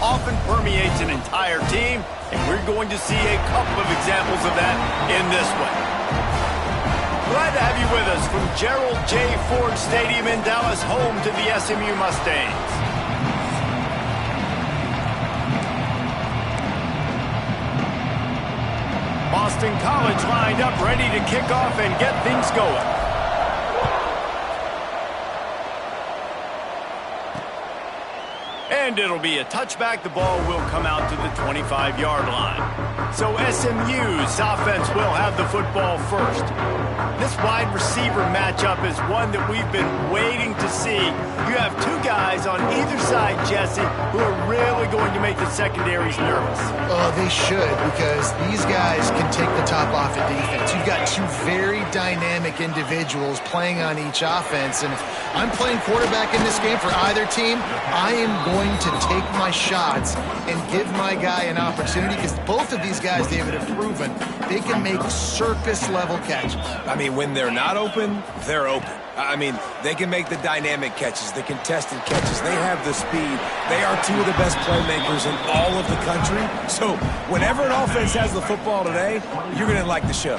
often permeates an entire team, and we're going to see a couple of examples of that in this one. Glad to have you with us from Gerald J. Ford Stadium in Dallas, home to the SMU Mustangs. Boston College lined up, ready to kick off and get things going. And it'll be a touchback. The ball will come out to the 25-yard line. So SMU's offense will have the football first. This wide receiver matchup is one that we've been waiting to see. You have two guys on either side, Jesse, who are really going to make the secondaries nervous. Oh, they should, because these guys can take the top off of defense. You've got two very dynamic individuals playing on each offense, and if I'm playing quarterback in this game for either team, I am going to take my shots and give my guy an opportunity, because both of these guys, David, have proven they can make circus-level catches. I mean, when they're not open, they're open. I mean, they can make the dynamic catches, the contested catches. They have the speed. They are two of the best playmakers in all of the country. So whenever an offense has the football today, you're going to like the show.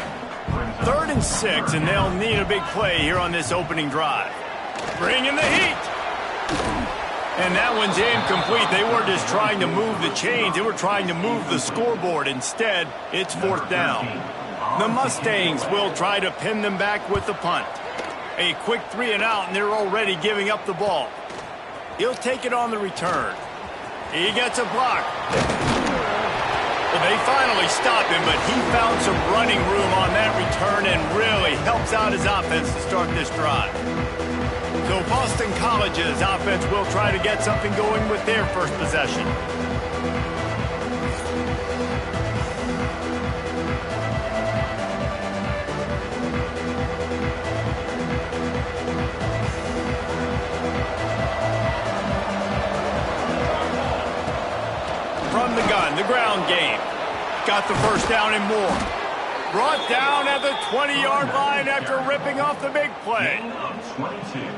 3rd and 6, and they'll need a big play here on this opening drive. Bring in the heat. And that one's incomplete. They weren't just trying to move the chains. They were trying to move the scoreboard. Instead, it's 4th down. The Mustangs will try to pin them back with the punt. A quick 3 and out, and they're already giving up the ball. He'll take it on the return. He gets a block. Well, they finally stopped him, but he found some running room on that return and really helps out his offense to start this drive. So Boston College's offense will try to get something going with their first possession. From the gun, the ground game. Got the first down and more. Brought down at the 20-yard line after ripping off the big play.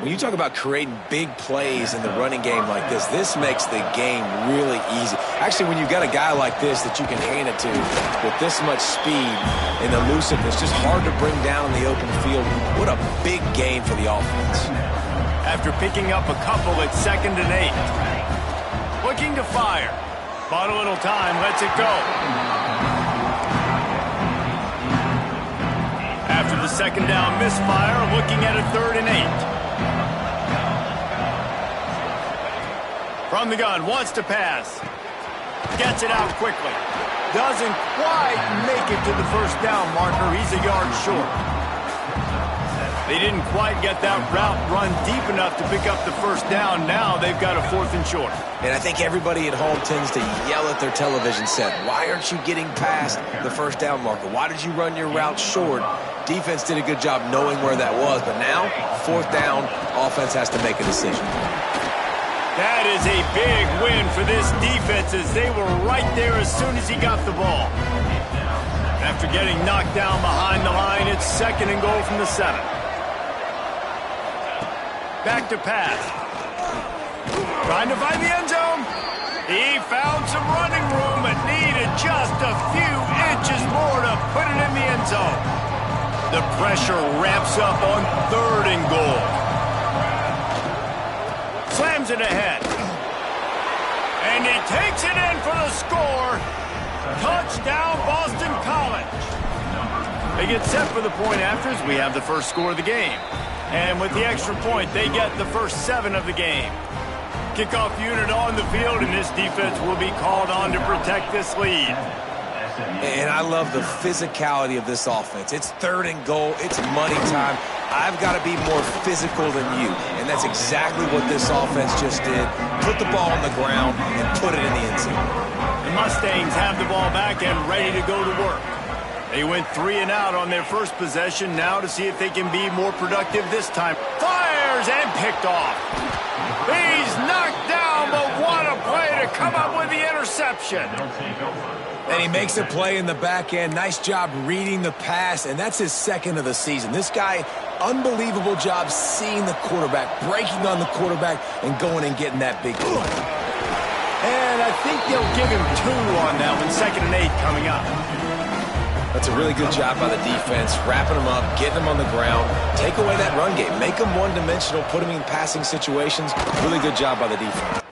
When you talk about creating big plays in the running game like this makes the game really easy. Actually, when you've got a guy like this that you can hand it to with this much speed and elusiveness, just hard to bring down in the open field. What a big game for the offense. After picking up a couple, it's 2nd and 8. Looking to fire. Bought a little time, lets it go. After the 2nd down misfire, looking at a 3rd and 8. From the gun, wants to pass. Gets it out quickly. Doesn't quite make it to the first down marker. He's a yard short. They didn't quite get that route run deep enough to pick up the first down. Now they've got a 4th and short. And I think everybody at home tends to yell at their television set. Why aren't you getting past the first down marker? Why did you run your route short? Defense did a good job knowing where that was. But now, 4th down, offense has to make a decision. That is a big win for this defense as they were right there as soon as he got the ball. After getting knocked down behind the line, it's 2nd and goal from the 7. Back to pass. Trying to find the end zone. He found some running room but needed just a few inches more to put it in the end zone. The pressure ramps up on 3rd and goal. Slams it ahead. And he takes it in for the score. Touchdown, Boston College. They get set for the point after as we have the first score of the game. And with the extra point, they get the first 7 of the game. Kickoff unit on the field, and this defense will be called on to protect this lead. And I love the physicality of this offense. It's 3rd and goal. It's money time. I've got to be more physical than you. And that's exactly what this offense just did. Put the ball on the ground and put it in the end zone. The Mustangs have the ball back and ready to go to work. They went 3 and out on their first possession. Now to see if they can be more productive this time. Fires and picked off. He's knocked down, but what a play to come up with the interception. And he makes a play in the back end. Nice job reading the pass, and that's his 2nd of the season. This guy, unbelievable job seeing the quarterback, breaking on the quarterback, and going and getting that big play. And I think they'll give him 2 on that one, 2nd and 8 coming up. That's a really good job by the defense, wrapping them up, getting them on the ground. Take away that run game. Make them one-dimensional, put them in passing situations. Really good job by the defense.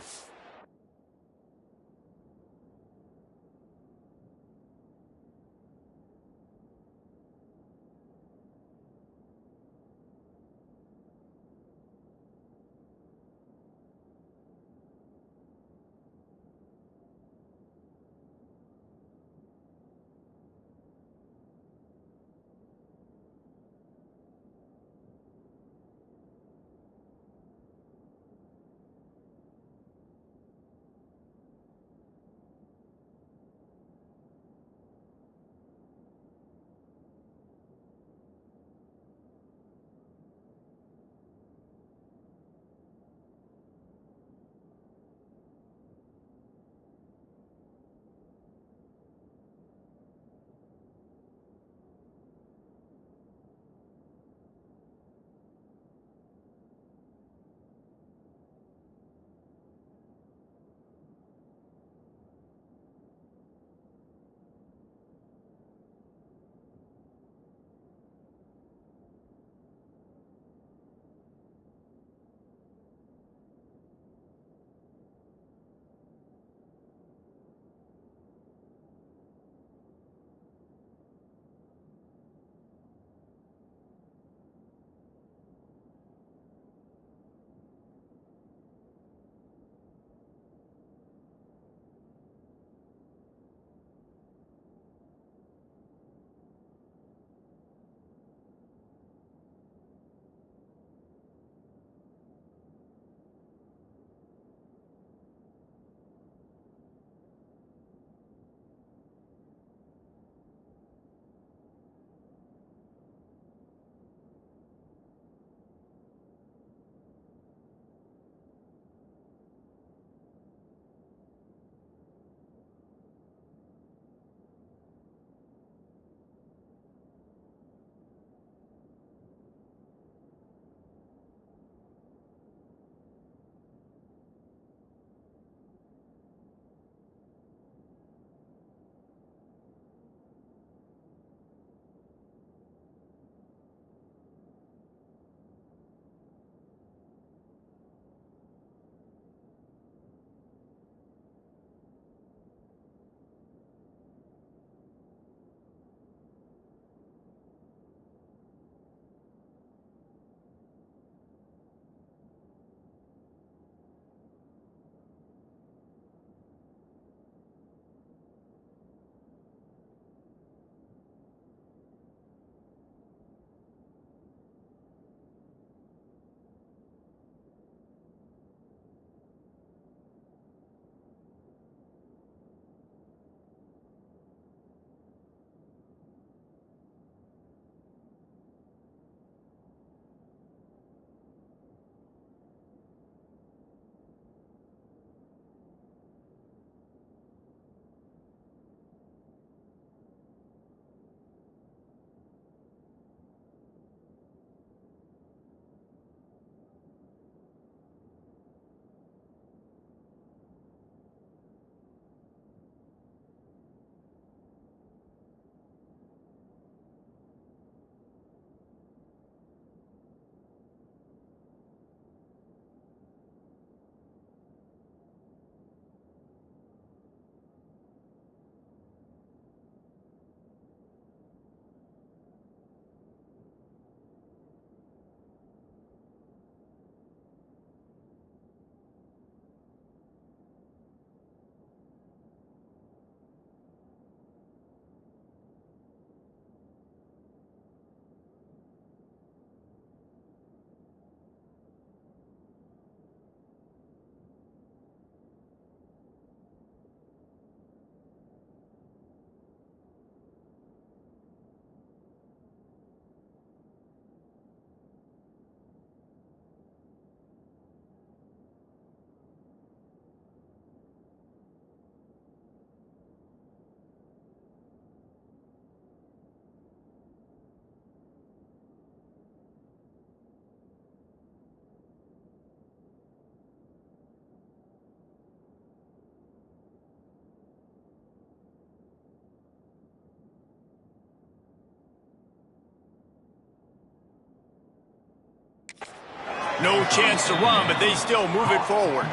No chance to run, but they still move it forward.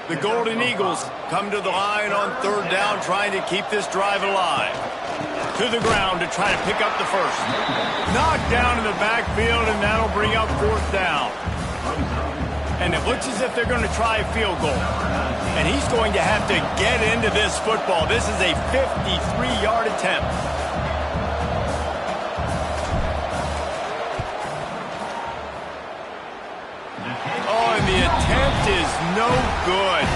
The Golden Eagles come to the line on third down, trying to keep this drive alive. To the ground to try to pick up the first. Knocked down in the backfield, and that'll bring up fourth down. And it looks as if they're going to try a field goal. And he's going to have to get into this football. This is a 53-yard attempt. Oh, and the attempt is no good.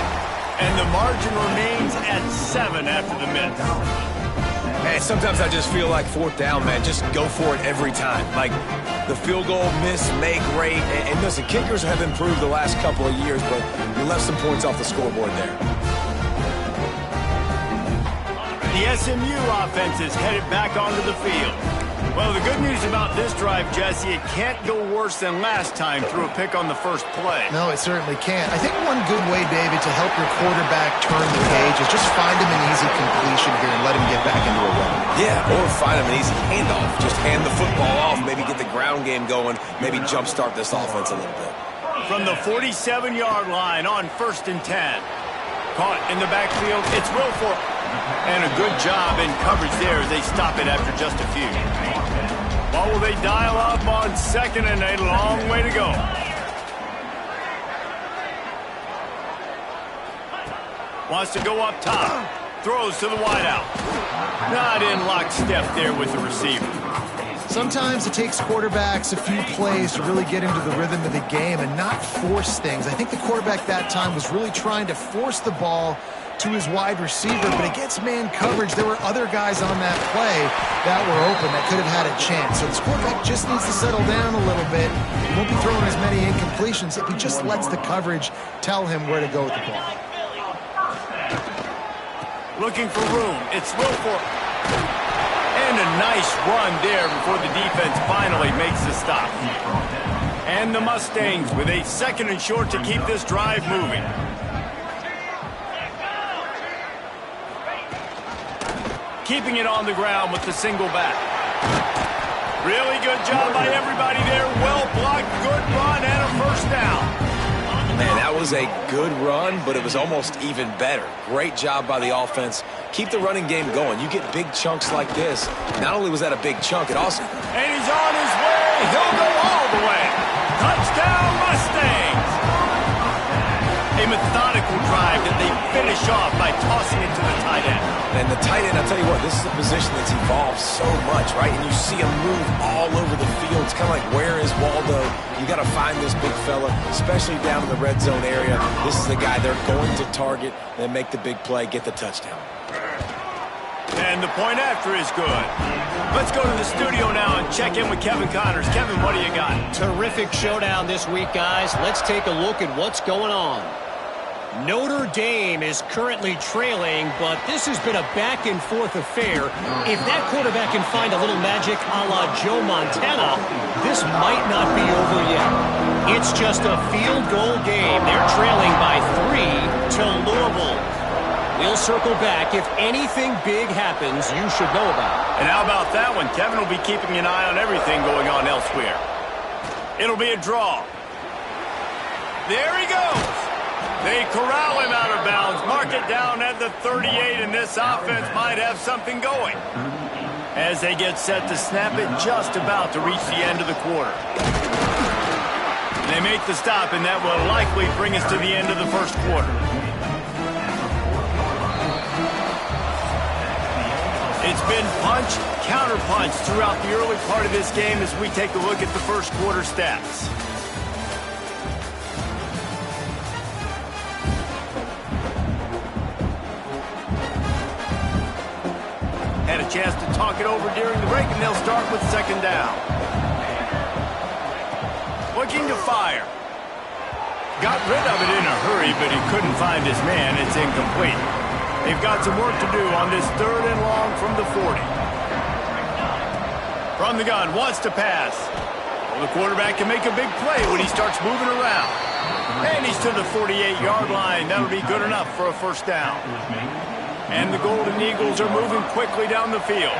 And the margin remains at 7 after the miss. Man, sometimes I just feel like fourth down, man. Just go for it every time. Like the field goal miss, make rate. And listen, kickers have improved the last couple of years, but you left some points off the scoreboard there. The SMU offense is headed back onto the field. Well, the good news about this drive, Jesse, it can't go worse than last time through a pick on the first play. No, it certainly can't. I think one good way, David, to help your quarterback turn the page is just find him an easy completion here and let him get back into a run. Yeah, or find him an easy handoff. Just hand the football off, maybe get the ground game going, maybe jumpstart this offense a little bit. From the 47-yard line on 1st and 10. Caught in the backfield, it's Wilfork. And a good job in coverage there as they stop it after just a few. What will they dial up on 2nd and a long way to go? Wants to go up top. Throws to the wideout. Not in lockstep there with the receiver. Sometimes it takes quarterbacks a few plays to really get into the rhythm of the game and not force things. I think the quarterback that time was really trying to force the ball to his wide receiver, but against man coverage, there were other guys on that play that were open that could have had a chance. So this quarterback just needs to settle down a little bit. He won't be throwing as many incompletions if he just lets the coverage tell him where to go with the ball. Looking for room. It's Wilfork. And a nice run there before the defense finally makes the stop. And the Mustangs with a 2nd and short to keep this drive moving. Keeping it on the ground with the single back. Really good job by everybody there. Well blocked, good run, and a first down. Man, that was a good run, but it was almost even better. Great job by the offense. Keep the running game going. You get big chunks like this. Not only was that a big chunk, it also... And he's on his way. He'll go all the way. Touchdown, Mustangs. A methodical drive that they finish off by tossing it to the tight end. And the tight end, I'll tell you what, this is a position that's evolved so much, right? And you see him move all over the field. It's kind of like, where is Waldo? You got to find this big fella, especially down in the red zone area. This is the guy they're going to target and make the big play, get the touchdown. And the point after is good. Let's go to the studio now and check in with Kevin Connors. Kevin, what do you got? Terrific showdown this week, guys. Let's take a look at what's going on. Notre Dame is currently trailing, but this has been a back-and-forth affair. If that quarterback can find a little magic a la Joe Montana, this might not be over yet. It's just a field goal game. They're trailing by 3 to Louisville. We'll circle back. If anything big happens, you should know about it. And how about that one? Kevin will be keeping an eye on everything going on elsewhere. It'll be a draw. There he goes. They corral him out of bounds, mark it down at the 38, and this offense might have something going. As they get set to snap it, just about to reach the end of the quarter. They make the stop, and that will likely bring us to the end of the first quarter. It's been punch, counter-punch throughout the early part of this game as we take a look at the first quarter stats. Had a chance to talk it over during the break, and they'll start with 2nd down. Looking to fire. Got rid of it in a hurry, but he couldn't find his man. It's incomplete. They've got some work to do on this 3rd and long from the 40. From the gun, wants to pass. Well, the quarterback can make a big play when he starts moving around. And he's to the 48-yard line. That'll be good enough for a first down. And the Golden Eagles are moving quickly down the field.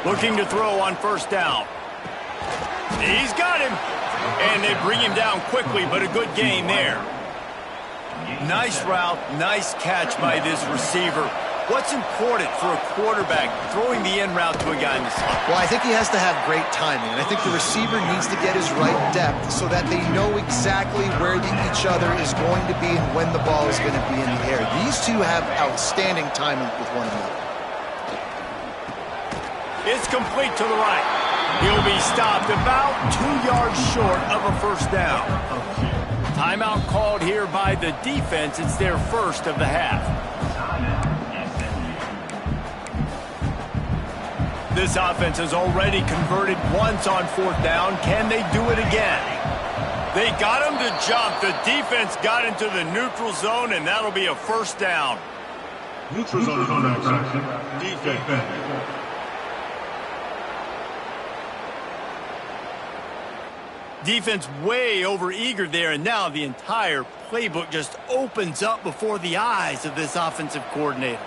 Looking to throw on 1st down. He's got him. And they bring him down quickly, but a good gain there. Nice route, nice catch by this receiver. What's important for a quarterback throwing the in route to a guy in the slot? Well, I think he has to have great timing, and I think the receiver needs to get his right depth so that they know exactly where each other is going to be and when the ball is going to be in the air. These two have outstanding timing with one another. It's complete to the right. He'll be stopped about 2 yards short of a first down. Timeout called here by the defense. It's their first of the half. This offense has already converted once on fourth down. Can they do it again? They got him to jump. The defense got into the neutral zone, and that'll be a first down. Neutral zone action. Defense. Defense way over-eager there, and now the entire playbook just opens up before the eyes of this offensive coordinator.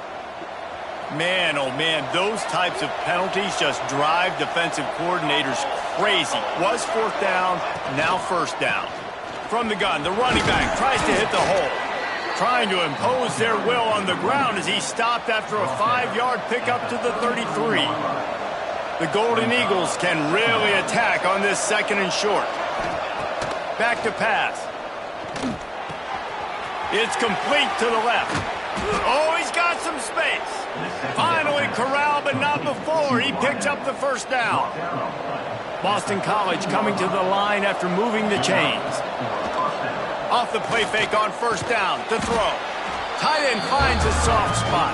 Man, oh man, those types of penalties just drive defensive coordinators crazy. Was fourth down, now first down. From the gun, the running back tries to hit the hole. Trying to impose their will on the ground as he stopped after a 5-yard pickup to the 33. The Golden Eagles can really attack on this second and short. Back to pass. It's complete to the left. Oh, he's got some space. Finally corralled, but not before. He picks up the first down. Boston College coming to the line after moving the chains. Off the play fake on first down to throw. Tight end finds a soft spot.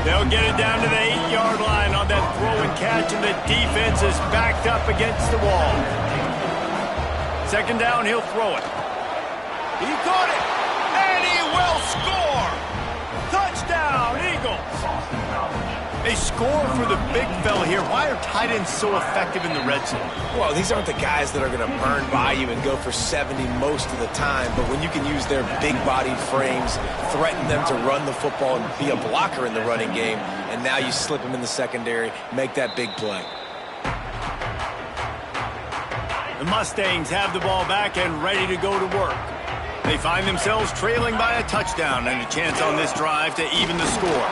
They'll get it down to the 8-yard line on that throw and catch, and the defense is backed up against the wall. Second down, he'll throw it. He caught it, and he will score. Touchdown, Eagles. They score for the big fella here. Why are tight ends so effective in the red zone? Well, these aren't the guys that are going to burn by you and go for 70 most of the time, but when you can use their big-bodied frames, threaten them to run the football and be a blocker in the running game, and now you slip them in the secondary, make that big play. The Mustangs have the ball back and ready to go to work. They find themselves trailing by a touchdown and a chance on this drive to even the score.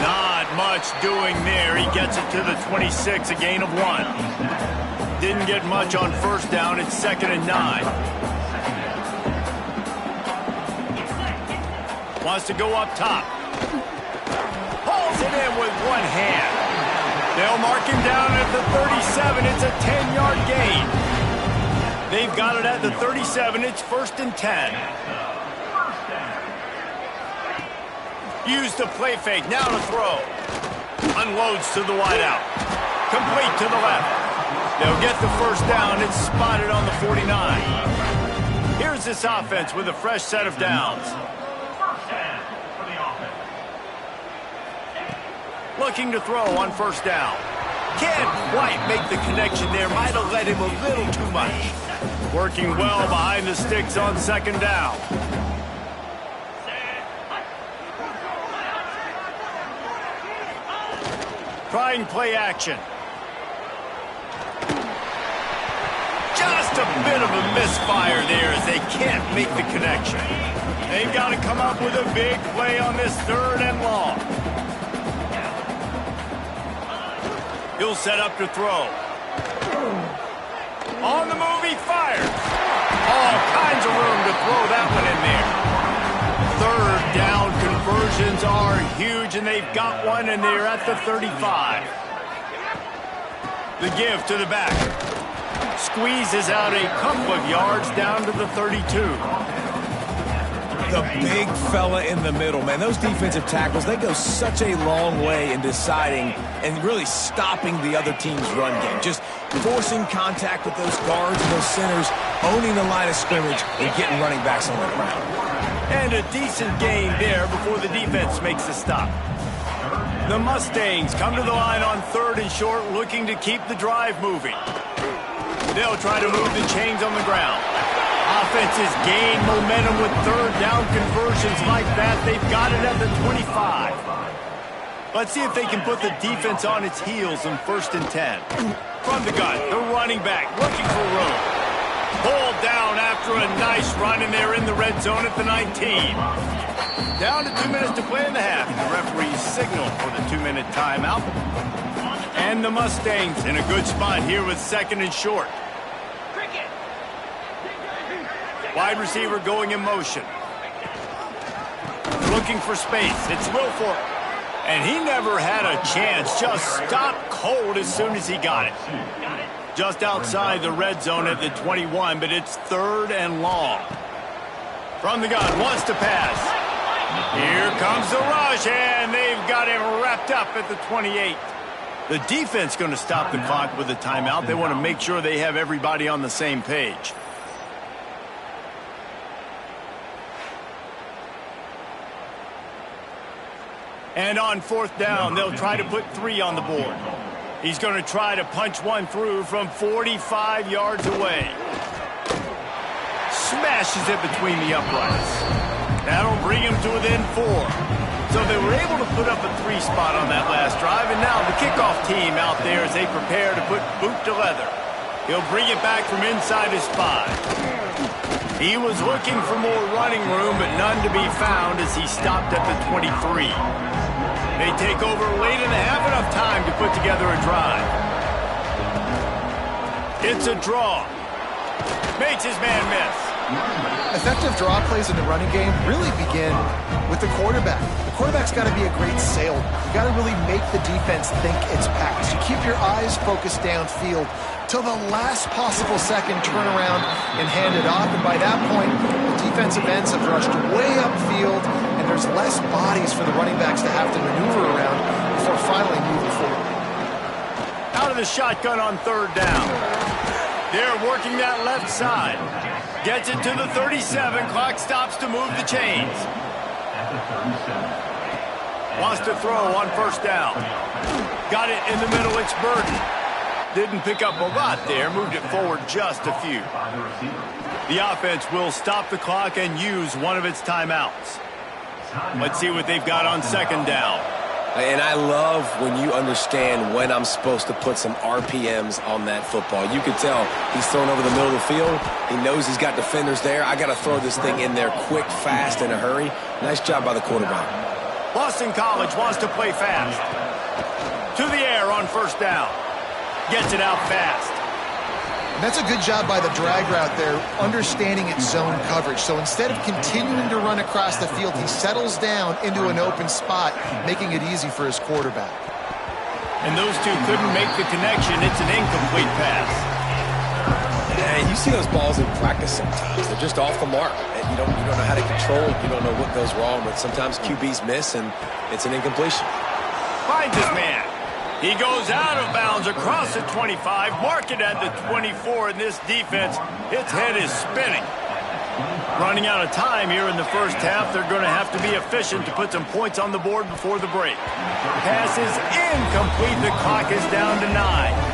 Not much doing there. He gets it to the 26, a gain of 1. Didn't get much on first down. It's 2nd and 9. Wants to go up top. Pulls it in with one hand. They'll mark him down at the 37. It's a 10-yard gain. They've got it at the 37. It's 1st and 10. Used the play fake. Now to throw. Unloads to the wideout. Complete to the left. They'll get the first down. It's spotted on the 49. Here's this offense with a fresh set of downs. Looking to throw on first down. Can't quite make the connection there. Might have let him a little too much. Working well behind the sticks on second down. Trying play action. Just a bit of a misfire there as they can't make the connection. They've got to come up with a big play on this 3rd and long. He'll set up to throw. On the move, he fires. All kinds of room to throw that one in there. 3rd down conversions are huge, and they've got one, and they're at the 35. The give to the back. Squeezes out a couple of yards down to the 32. The big fella in the middle, man. Those defensive tackles, they go such a long way in deciding and really stopping the other team's run game. Just forcing contact with those guards and those centers, owning the line of scrimmage, and getting running backs on the ground. And a decent gain there before the defense makes the stop. The Mustangs come to the line on 3rd and short, looking to keep the drive moving. They'll try to move the chains on the ground. Offenses gain momentum with 3rd down conversions like that. They've got it at the 25. Let's see if they can put the defense on its heels in 1st and 10. From the gun, the running back looking for room. Pulled down after a nice run, and they're in the red zone at the 19. Down to 2 minutes to play in the half. The referee signaled for the 2-minute timeout. And the Mustangs in a good spot here with 2nd and short. Wide receiver going in motion. Looking for space. It's Wilfork. And he never had a chance. Just stopped cold as soon as he got it. Just outside the red zone at the 21, but it's 3rd and long. From the gun, wants to pass. Here comes the rush, and they've got him wrapped up at the 28. The defense going to stop the clock with a timeout. They want to make sure they have everybody on the same page. And on 4th down, they'll try to put 3 on the board. He's going to try to punch one through from 45 yards away. Smashes it between the uprights. That'll bring him to within 4. So they were able to put up a 3 spot on that last drive, and now the kickoff team out there as they prepare to put boot to leather. He'll bring it back from inside his 5. He was looking for more running room, but none to be found as he stopped at the 23. They take over late in the half, enough time to put together a drive. It's a draw. Makes his man miss. Effective draw plays in the running game really begin with the quarterback. The quarterback's got to be a great sailor. You got to really make the defense think it's pass. You keep your eyes focused downfield till the last possible second, turn around and hand it off. And by that point, the defensive ends have rushed way upfield, and there's less bodies for the running backs to have to maneuver around before finally moving forward. Out of the shotgun on 3rd down. They're working that left side. Gets it to the 37. Clock stops to move the chains. Wants to throw on 1st down. Got it in the middle. It's Burden. Didn't pick up a lot there. Moved it forward just a few. The offense will stop the clock and use one of its timeouts. Let's see what they've got on 2nd down. And I love when you understand when I'm supposed to put some RPMs on that football. You can tell he's thrown over the middle of the field. He knows he's got defenders there. I got to throw this thing in there quick, fast, in a hurry. Nice job by the quarterback. Boston College wants to play fast. To the air on 1st down. Gets it out fast. And that's a good job by the drag route there, understanding its zone coverage. So instead of continuing to run across the field, he settles down into an open spot, making it easy for his quarterback. And those two couldn't make the connection. It's an incomplete pass. Yeah, you see those balls in practice sometimes. They're just off the mark. You don't know how to control it. You don't know what goes wrong, but sometimes QBs miss, and it's an incompletion. Finds his man. He goes out of bounds across the 25, mark it at the 24, and this defense, its head is spinning. Running out of time here in the 1st half. They're going to have to be efficient to put some points on the board before the break. Pass is incomplete. The clock is down to 9.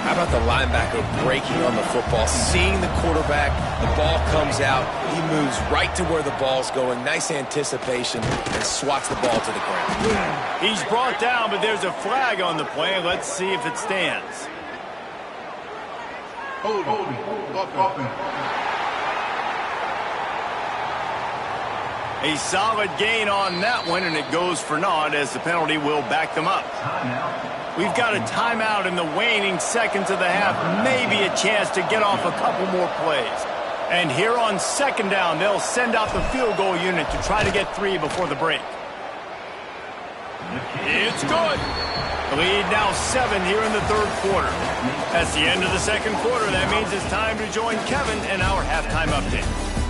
How about the linebacker breaking on the football, seeing the quarterback, the ball comes out, he moves right to where the ball's going, nice anticipation, and swats the ball to the ground. He's brought down, but there's a flag on the play. Let's see if it stands. A solid gain on that one, and it goes for naught as the penalty will back them up. We've got a timeout in the waning seconds of the half, maybe a chance to get off a couple more plays. And here on 2nd down, they'll send out the field goal unit to try to get 3 before the break. It's good. The lead now 7 here in the 3rd quarter. That's the end of the 2nd quarter. That means it's time to join Kevin in our halftime update.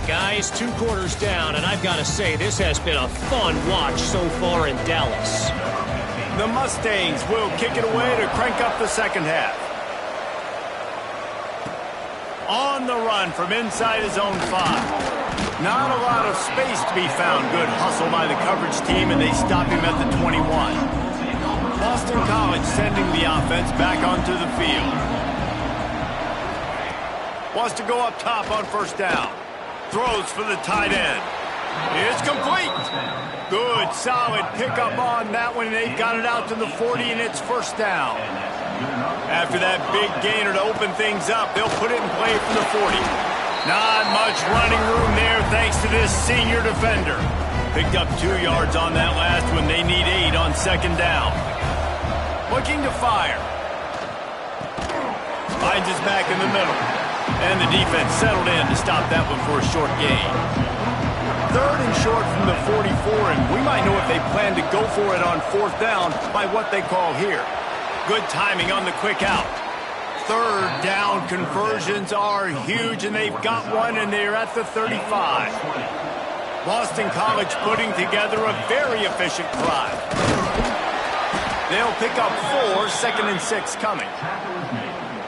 Guys, 2 quarters down, and I've got to say, this has been a fun watch so far in Dallas. The Mustangs will kick it away to crank up the 2nd half. On the run from inside his own 5. Not a lot of space to be found. Good hustle by the coverage team, and they stop him at the 21. Boston College sending the offense back onto the field. Wants to go up top on 1st down. Throws for the tight end. It's complete. Good, solid pickup on that one. They've got it out to the 40, and it's 1st down. After that big gainer to open things up, they'll put it in play from the 40. Not much running room there thanks to this senior defender. Picked up 2 yards on that last one. They need 8 on second down. Looking to fire. Finds his back in the middle. And the defense settled in to stop that one for a short gain. 3rd and short from the 44, and we might know if they plan to go for it on 4th down by what they call here. Good timing on the quick out. 3rd down conversions are huge, and they've got one, and they're at the 35. Boston College putting together a very efficient drive. They'll pick up 4, 2nd and 6 coming.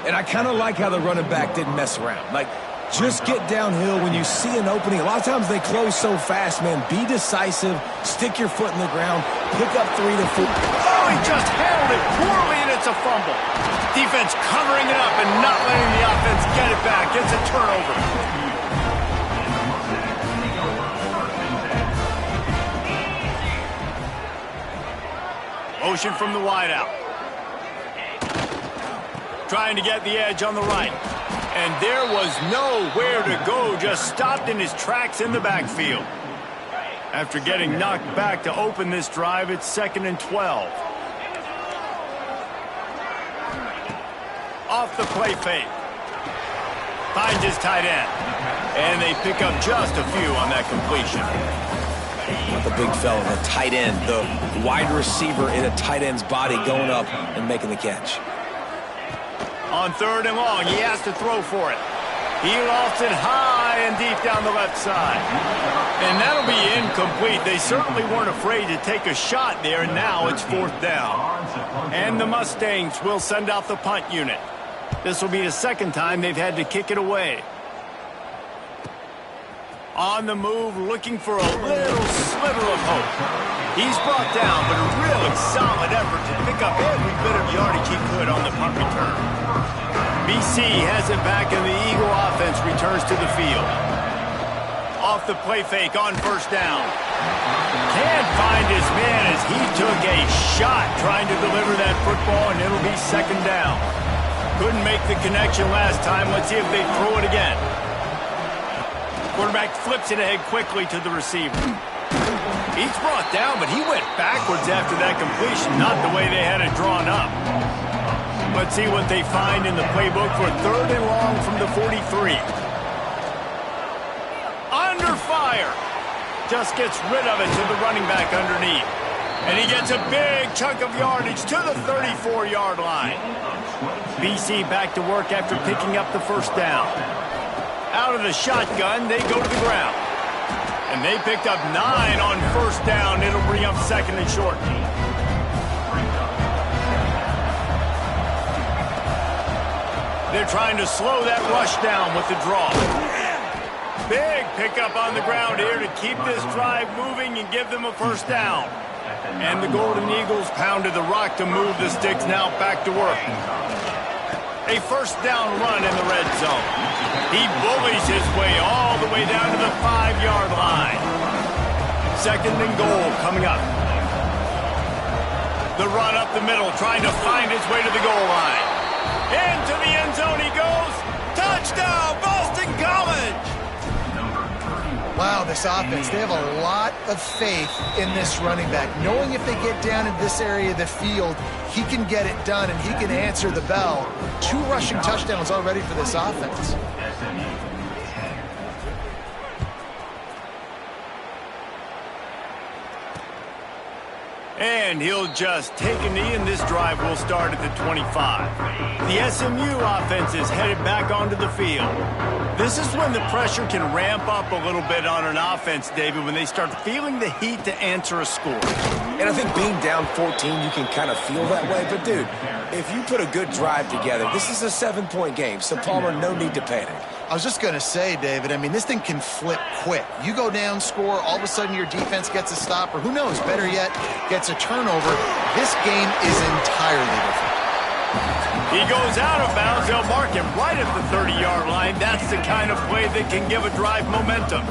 And I kind of like how the running back didn't mess around. Like, just get downhill when you see an opening. A lot of times they close so fast, man. Be decisive, stick your foot in the ground, pick up 3 to 4. Oh, he just handled it poorly, and it's a fumble. Defense covering it up and not letting the offense get it back. It's a turnover. Motion from the wideout. Trying to get the edge on the right. And there was nowhere to go, just stopped in his tracks in the backfield. After getting knocked back to open this drive, it's 2nd and 12. Off the play fake. Finds his tight end. And they pick up just a few on that completion. Not the big fella, the tight end, the wide receiver in a tight end's body going up and making the catch. On 3rd and long, he has to throw for it. He lofts it high and deep down the left side. And that'll be incomplete. They certainly weren't afraid to take a shot there, and now it's 4th down. And the Mustangs will send out the punt unit. This will be the 2nd time they've had to kick it away. On the move, looking for a little sliver of hope. He's brought down, but a really solid effort to pick up every bit of yardage he could on the punt return. BC has it back, and the Eagle offense returns to the field. Off the play fake on 1st down. Can't find his man as he took a shot trying to deliver that football, and it'll be 2nd down. Couldn't make the connection last time. Let's see if they throw it again. Quarterback flips it ahead quickly to the receiver. He's brought down, but he went backwards after that completion, not the way they had it drawn up. Let's see what they find in the playbook for 3rd and long from the 43. Under fire. Just gets rid of it to the running back underneath. And he gets a big chunk of yardage to the 34-yard line. BC back to work after picking up the 1st down. Out of the shotgun, they go to the ground. And they picked up 9 on 1st down. It'll bring up 2nd and short. They're trying to slow that rush down with the draw. Big pickup on the ground here to keep this drive moving and give them a 1st down. And the Golden Eagles pounded the rock to move the sticks, now back to work. A 1st down run in the red zone. He bullies his way all the way down to the 5-yard line. 2nd and goal coming up. The run up the middle, trying to find his way to the goal line. Into the end zone he goes. Touchdown, Boston College! Wow, this offense, they have a lot of faith in this running back. Knowing if they get down in this area of the field, he can get it done and he can answer the bell. 2 rushing touchdowns already for this offense. And he'll just take a knee, and this drive will start at the 25. The SMU offense is headed back onto the field. This is when the pressure can ramp up a little bit on an offense, David, when they start feeling the heat to answer a score. And I think being down 14, you can kind of feel that way. But, dude, if you put a good drive together, this is a 7-point game. So, Palmer, no need to panic. I was just going to say, David, I mean, this thing can flip quick. You go down, score, all of a sudden your defense gets a stop, or who knows, better yet, gets a turnover. This game is entirely different. He goes out of bounds. They'll mark him right at the 30-yard line. That's the kind of play that can give a drive momentum.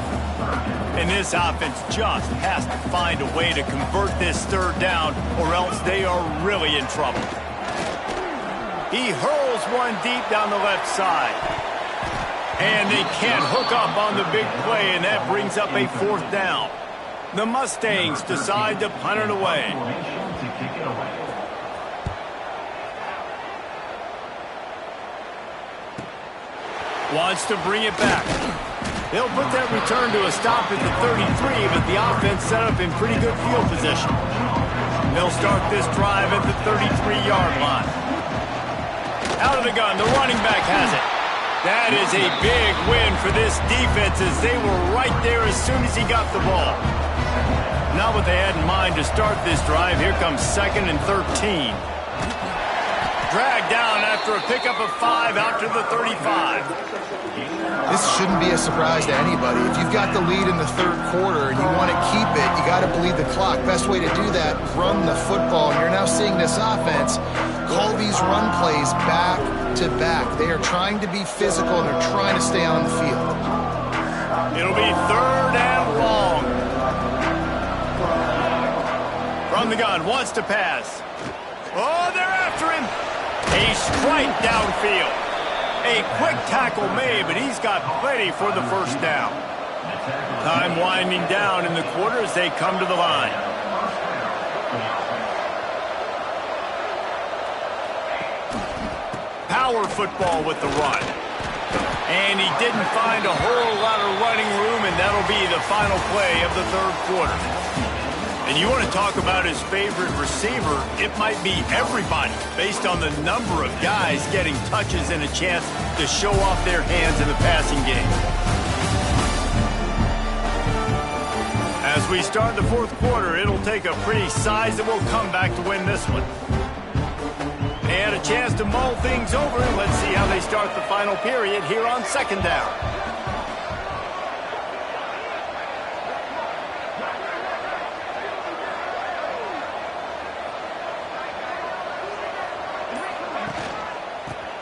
And this offense just has to find a way to convert this 3rd down, or else they are really in trouble. He hurls one deep down the left side. And they can't hook up on the big play, and that brings up a 4th down. The Mustangs decide to punt it away. Wants to bring it back. They'll put that return to a stop at the 33, but the offense set up in pretty good field position. They'll start this drive at the 33-yard line. Out of the gun, the running back has it. That is a big win for this defense as they were right there as soon as he got the ball. Not what they had in mind to start this drive. Here comes 2nd and 13. Dragged down after a pickup of 5 out to the 35. This shouldn't be a surprise to anybody. If you've got the lead in the 3rd quarter and you want to keep it, you got to bleed the clock. Best way to do that, run the football. And you're now seeing this offense call these run plays back to back. They are trying to be physical and they're trying to stay on the field. It'll be 3rd and long. From the gun, wants to pass. Oh, they're after him. A strike downfield. A quick tackle made, but he's got plenty for the 1st down. Time winding down in the quarter as they come to the line. Power football with the run. And he didn't find a whole lot of running room, and that'll be the final play of the 3rd quarter. And you want to talk about his favorite receiver, it might be everybody, based on the number of guys getting touches and a chance to show off their hands in the passing game. As we start the 4th quarter, it'll take a pretty sizable comeback to win this one. They had a chance to mull things over. Let's see how they start the final period here on 2nd down.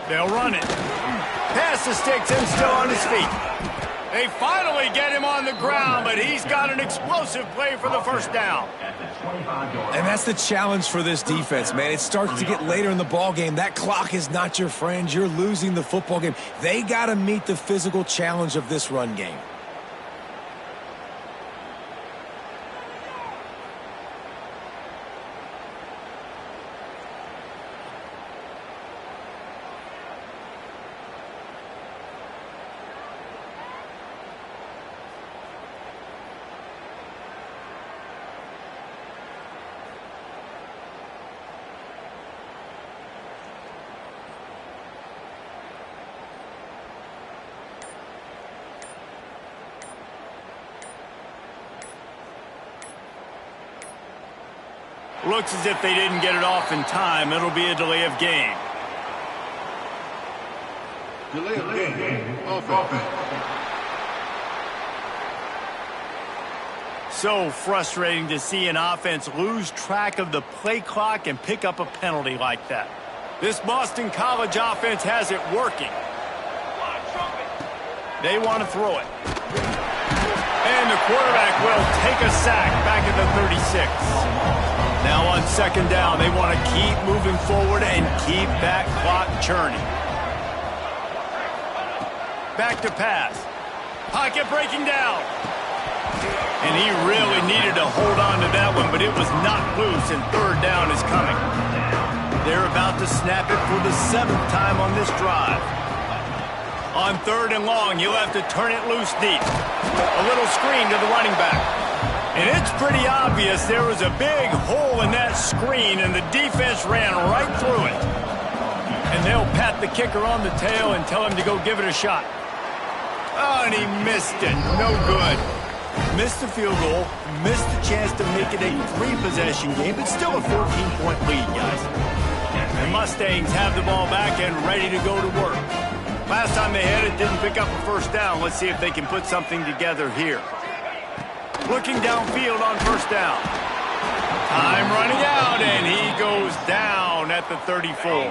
They'll run it. Pass the sticks and still on his feet. They finally get him on the ground, but he's got an explosive play for the 1st down. And that's the challenge for this defense, man. It starts to get later in the ball game. That clock is not your friend. You're losing the football game. They got to meet the physical challenge of this run game. Looks as if they didn't get it off in time. It'll be a delay of game. Delay of game. Offense. So frustrating to see an offense lose track of the play clock and pick up a penalty like that. This Boston College offense has it working. They want to throw it. And the quarterback will take a sack back at the 36. Now on 2nd down, they want to keep moving forward and keep that clock churning. Back to pass. Pocket breaking down. And he really needed to hold on to that one, but it was not loose, and 3rd down is coming. They're about to snap it for the 7th time on this drive. On 3rd and long, you'll have to turn it loose deep. A little screen to the running back. And it's pretty obvious there was a big hole in that screen, and the defense ran right through it. And they'll pat the kicker on the tail and tell him to go give it a shot. Oh, and he missed it. No good. Missed the field goal, missed the chance to make it a 3-possession game, but still a 14-point lead, guys. The Mustangs have the ball back and ready to go to work. Last time they had it, didn't pick up a 1st down. Let's see if they can put something together here. Looking downfield on 1st down. Time running out, and he goes down at the 34.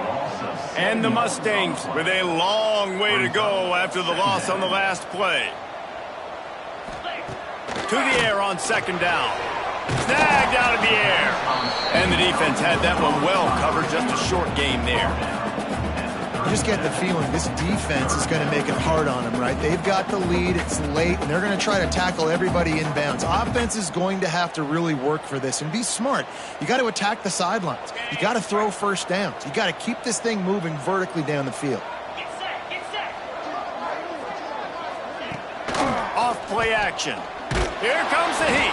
And the Mustangs with a long way to go after the loss on the last play. To the air on 2nd down. Snagged out of the air. And the defense had that one well covered. Just a short game there. You just get the feeling this defense is going to make it hard on them, right? They've got the lead, it's late, and they're going to try to tackle everybody inbounds. Offense is going to have to really work for this and be smart. You got to attack the sidelines. You got to throw first downs. You got to keep this thing moving vertically down the field. Off play action. Here comes the heat.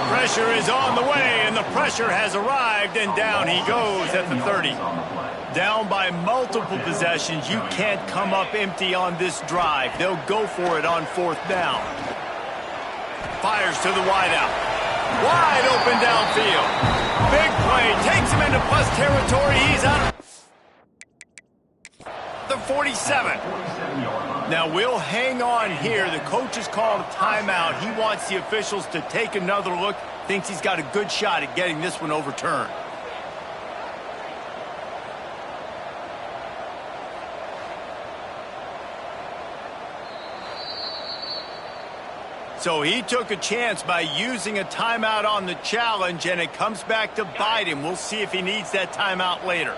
Pressure is on the way, and the pressure has arrived, and down he goes at the 30. Down by multiple possessions. You can't come up empty on this drive. They'll go for it on 4th down. Fires to the wideout. Wide open downfield. Big play. Takes him into plus territory. He's out of the 47. Now we'll hang on here. The coach has called a timeout. He wants the officials to take another look. Thinks he's got a good shot at getting this one overturned. So he took a chance by using a timeout on the challenge, and it comes back to bite him. We'll see if he needs that timeout later.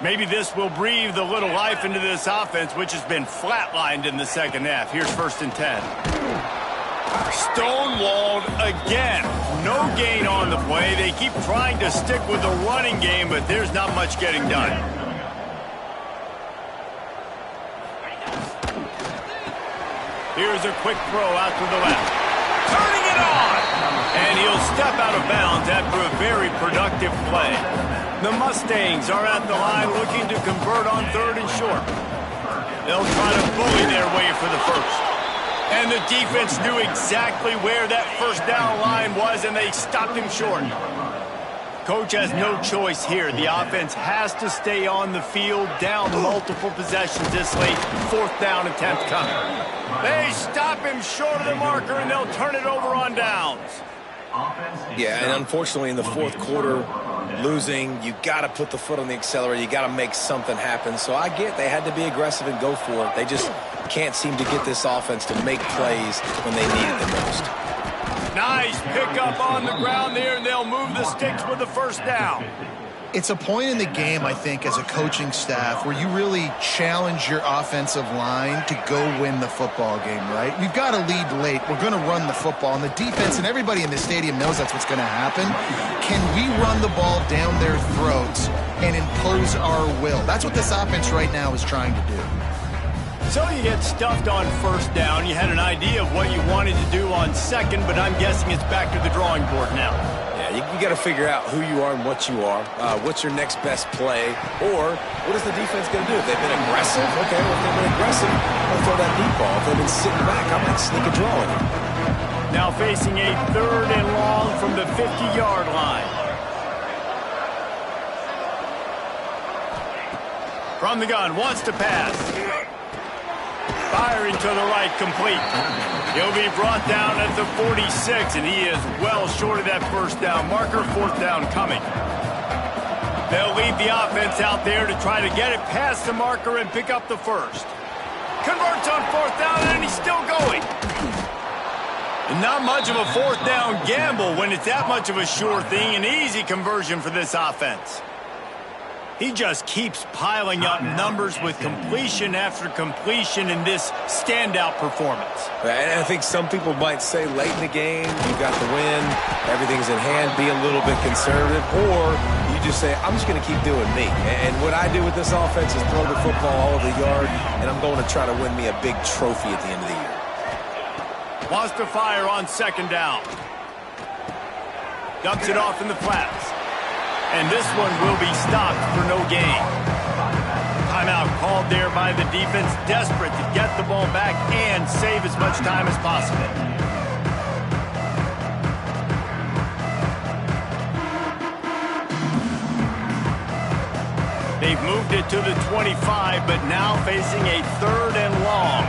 Maybe this will breathe a little life into this offense, which has been flatlined in the second half. Here's 1st and 10. Stonewalled again. No gain on the play. They keep trying to stick with the running game, but there's not much getting done. Here's a quick throw out to the left. Turning it on! And he'll step out of bounds after a very productive play. The Mustangs are at the line looking to convert on 3rd and short. They'll try to bully their way for the first. And the defense knew exactly where that 1st down line was, and they stopped him short. Coach has no choice here. The offense has to stay on the field, down multiple possessions this late. 4th down attempt coming. They stop him short of the marker, and they'll turn it over on downs. Yeah, and unfortunately in the 4th quarter, losing, you got to put the foot on the accelerator. You got to make something happen. So I get they had to be aggressive and go for it. They just can't seem to get this offense to make plays when they need it the most. Nice pickup on the ground there, and they'll move the sticks with the 1st down. It's a point in the game, I think, as a coaching staff where you really challenge your offensive line to go win the football game, right? We've got to lead late. We're going to run the football. And the defense and everybody in the stadium knows that's what's going to happen. Can we run the ball down their throats and impose our will? That's what this offense right now is trying to do. So you get stuffed on 1st down. You had an idea of what you wanted to do on 2nd, but I'm guessing it's back to the drawing board now. You got to figure out who you are and what you are. What's your next best play? Or what is the defense going to do? If they've been aggressive, okay, well, if they've been aggressive, I'll throw that deep ball. If they've been sitting back, I might sneak a draw in it. Now facing a 3rd and long from the 50-yard line. From the gun, wants to pass. Firing to the right, complete. He'll be brought down at the 46, and he is well short of that 1st down marker. 4th down coming. They'll leave the offense out there to try to get it past the marker and pick up the 1st. Converts on 4th down, and he's still going. And not much of a 4th down gamble when it's that much of a sure thing. An easy conversion for this offense. He just keeps piling up numbers with completion after completion in this standout performance. And I think some people might say late in the game, you got the win, everything's in hand, be a little bit conservative, or you just say, I'm just going to keep doing me. And what I do with this offense is throw the football all over the yard, and I'm going to try to win me a big trophy at the end of the year. Wants to fire on 2nd down. Dumps it off in the flats. And this one will be stopped for no gain. Timeout called there by the defense, desperate to get the ball back and save as much time as possible. They've moved it to the 25, but now facing a 3rd and long.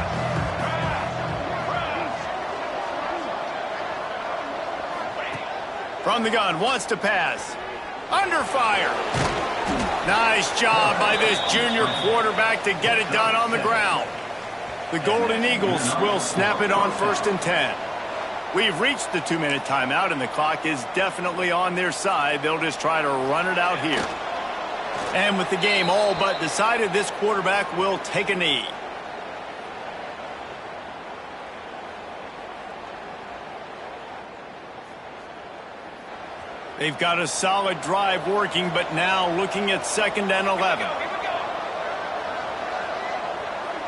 From the gun, wants to pass. Under fire. Nice job by this junior quarterback to get it done on the ground. The Golden Eagles will snap it on 1st and 10. We've reached the 2-minute timeout, and the clock is definitely on their side. They'll just try to run it out here. And with the game all but decided, this quarterback will take a knee. They've got a solid drive working, but now looking at 2nd and 11.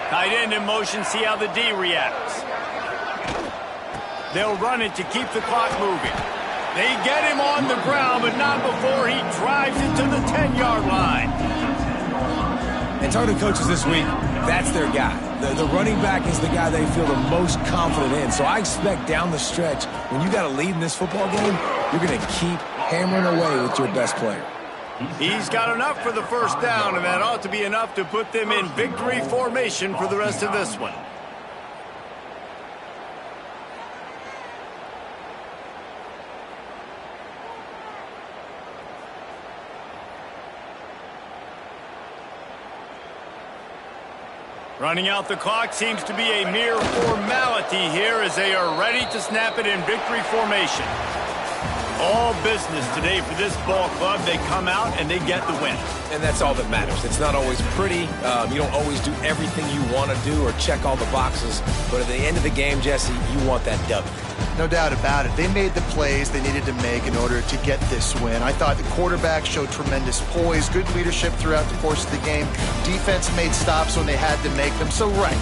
Tight end in motion, see how the D reacts. They'll run it to keep the clock moving. They get him on the ground, but not before he drives it to the 10-yard line. And talking to coaches this week, that's their guy. The running back is the guy they feel the most confident in. So I expect down the stretch, when you got a lead in this football game, you're going to keep hammering away with your best player. He's got enough for the first down, and that ought to be enough to put them in victory formation for the rest of this one. Running out the clock seems to be a mere formality here as they are ready to snap it in victory formation. All business today for this ball club. They come out and they get the win. And that's all that matters. It's not always pretty. You don't always do everything you want to do or check all the boxes. But at the end of the game, Jesse, you want that W. No doubt about it. They made the plays they needed to make in order to get this win. I thought the quarterback showed tremendous poise, good leadership throughout the course of the game. Defense made stops when they had to make them. So, right,